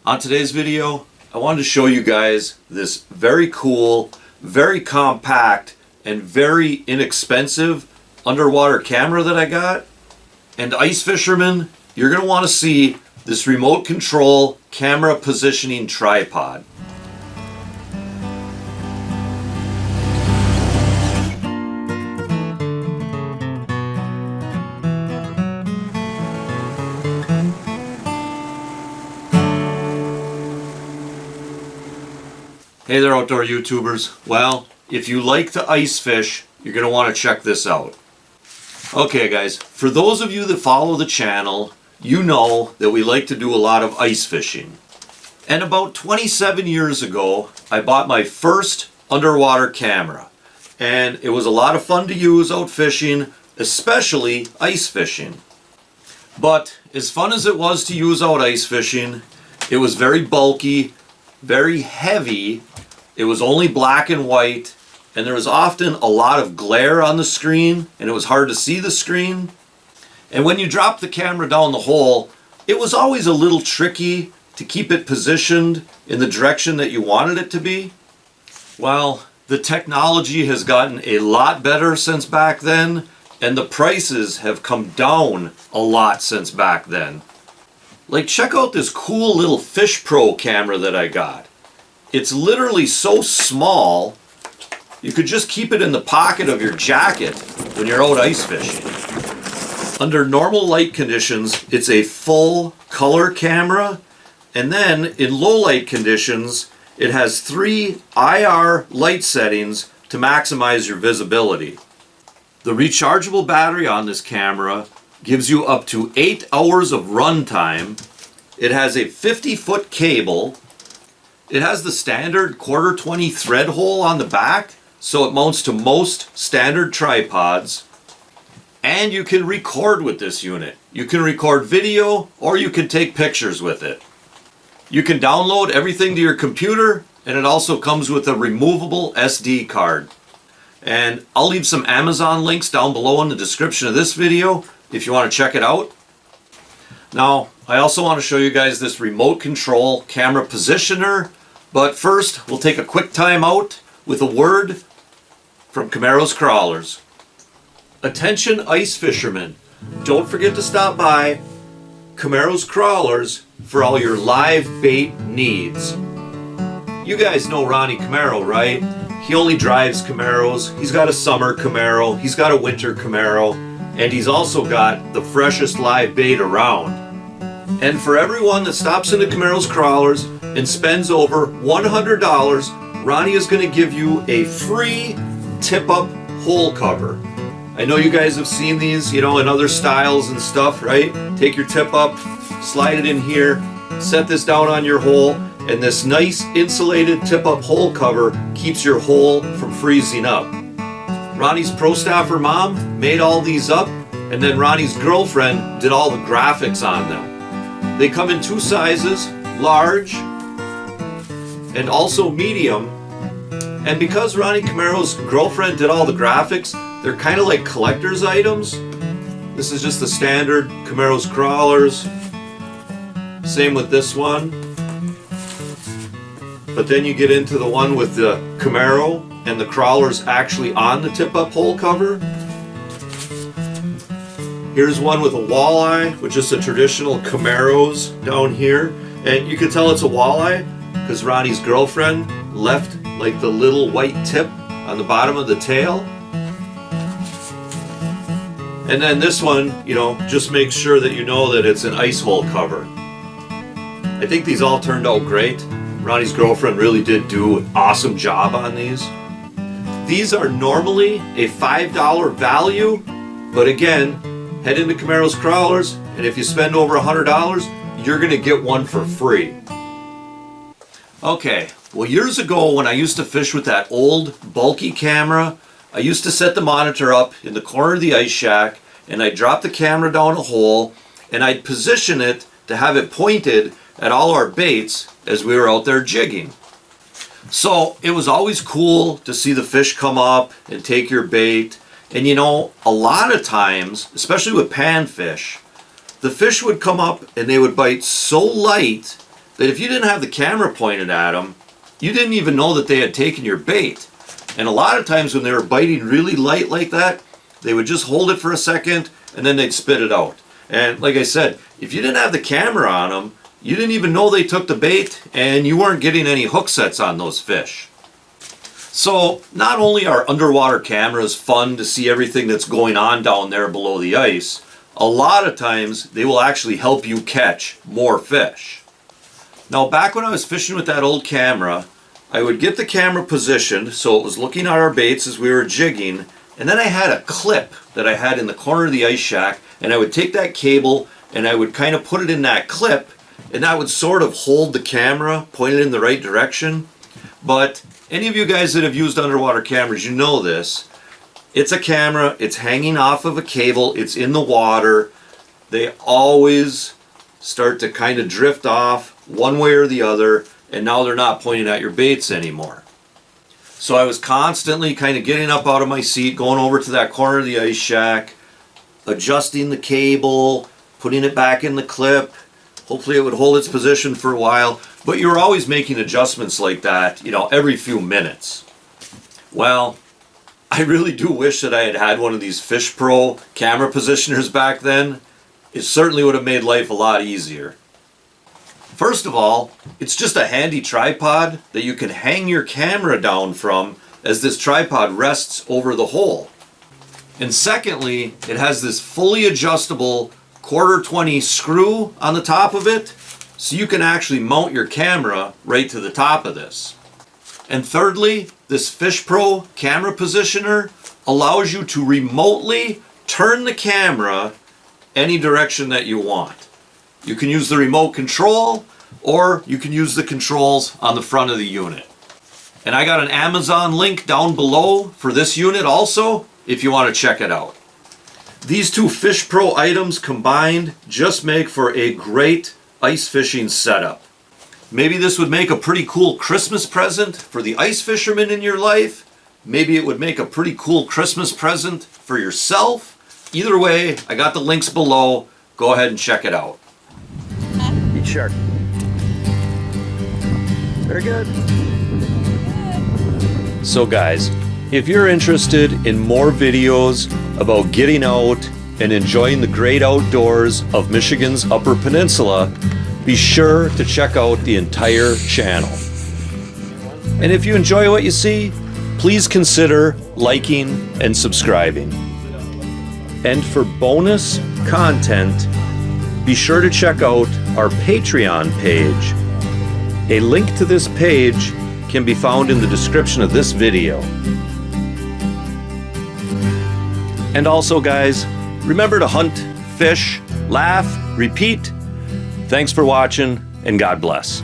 On today's video, I wanted to show you guys this very cool, very compact, and very inexpensive underwater camera that I got. And ice fishermen, you're going to want to see this remote control camera positioning tripod. Hey there, outdoor YouTubers. Well, if you like to ice fish, you're going to want to check this out. Okay guys, for those of you that follow the channel, you know that we like to do a lot of ice fishing. And about 27 years ago, I bought my first underwater camera. And it was a lot of fun to use out fishing, especially ice fishing. But as fun as it was to use out ice fishing, it was very bulky, very heavy. It was only black and white, and there was often a lot of glare on the screen, and it was hard to see the screen. And when you dropped the camera down the hole, it was always a little tricky to keep it positioned in the direction that you wanted it to be. Well, the technology has gotten a lot better since back then, and the prices have come down a lot since back then. Like, check out this cool little FISHPRO camera that I got. It's literally so small, you could just keep it in the pocket of your jacket when you're out ice fishing. Under normal light conditions, it's a full color camera, and then in low light conditions, it has 3 IR light settings to maximize your visibility. The rechargeable battery on this camera gives you up to 8 hours of run time. It has a 50-foot cable. It has the standard 1/4-20 thread hole on the back, so it mounts to most standard tripods. And you can record with this unit. You can record video, or you can take pictures with it. You can download everything to your computer, and it also comes with a removable SD card. And I'll leave some Amazon links down below in the description of this video if you want to check it out. Now, I also want to show you guys this remote control camera positioner, but first we'll take a quick time out with a word from Camaros Crawlers. Attention ice fishermen, don't forget to stop by Camaros Crawlers for all your live bait needs. You guys know Ronnie Camaro, right? He only drives Camaros. He's got a summer Camaro, he's got a winter Camaro, and he's also got the freshest live bait around. And for everyone that stops into Camaros Crawlers and spends over $100, Ronnie is going to give you a free tip-up hole cover. I know you guys have seen these, you know, in other styles and stuff, right? Take your tip up, slide it in here, set this down on your hole, and this nice insulated tip-up hole cover keeps your hole from freezing up. Ronnie's pro staffer mom made all these up, and then Ronnie's girlfriend did all the graphics on them. They come in 2 sizes, large and also medium. And because Ronnie Camaro's girlfriend did all the graphics, they're kind of like collector's items. This is just the standard Camaros Crawlers. Same with this one. But then you get into the one with the Camaro and the crawlers actually on the tip-up hole cover. Here's one with a walleye, with just a traditional Camaros down here. And you can tell it's a walleye because Ronnie's girlfriend left like the little white tip on the bottom of the tail. And then this one, you know, just make sure that you know that it's an ice hole cover. I think these all turned out great. Ronnie's girlfriend really did do an awesome job on these. These are normally a $5 value, but again, head into Camaros Crawlers, and if you spend over $100, you're going to get one for free. Okay, well, years ago when I used to fish with that old bulky camera, I used to set the monitor up in the corner of the ice shack, and I'd drop the camera down a hole, and I'd position it to have it pointed at all our baits as we were out there jigging. So it was always cool to see the fish come up and take your bait. And you know, a lot of times, especially with panfish, the fish would come up and they would bite so light that if you didn't have the camera pointed at them, you didn't even know that they had taken your bait. And a lot of times when they were biting really light like that, they would just hold it for a second and then they'd spit it out. And like I said, if you didn't have the camera on them, you didn't even know they took the bait and you weren't getting any hook sets on those fish. So not only are underwater cameras fun to see everything that's going on down there below the ice, a lot of times they will actually help you catch more fish. Now back when I was fishing with that old camera, I would get the camera positioned so it was looking at our baits as we were jigging, and then I had a clip that I had in the corner of the ice shack, and I would take that cable and I would kind of put it in that clip, and that would sort of hold the camera pointed in the right direction. But any of you guys that have used underwater cameras, you know this. It's a camera, it's hanging off of a cable, it's in the water. They always start to kind of drift off one way or the other, and now they're not pointing at your baits anymore. So I was constantly kind of getting up out of my seat, going over to that corner of the ice shack, adjusting the cable, putting it back in the clip. Hopefully it would hold its position for a while, but you're always making adjustments like that, you know, every few minutes. Well, I really do wish that I had had one of these FISHPRO camera positioners back then. It certainly would have made life a lot easier. First of all, it's just a handy tripod that you can hang your camera down from as this tripod rests over the hole. And secondly, it has this fully adjustable 1/4-20 screw on the top of it, so you can actually mount your camera right to the top of this. And thirdly, this FISHPRO camera positioner allows you to remotely turn the camera any direction that you want. You can use the remote control, or you can use the controls on the front of the unit. And I got an Amazon link down below for this unit also, if you want to check it out. These two FISHPRO items combined just make for a great ice fishing setup. Maybe this would make a pretty cool Christmas present for the ice fisherman in your life. Maybe it would make a pretty cool Christmas present for yourself. Either way, I got the links below. Go ahead and check it out. Eat shark. Very good. So guys, if you're interested in more videos about getting out and enjoying the great outdoors of Michigan's Upper Peninsula, be sure to check out the entire channel. And if you enjoy what you see, please consider liking and subscribing. And for bonus content, be sure to check out our Patreon page. A link to this page can be found in the description of this video. And also guys, remember to hunt, fish, laugh, repeat. Thanks for watching, and God bless.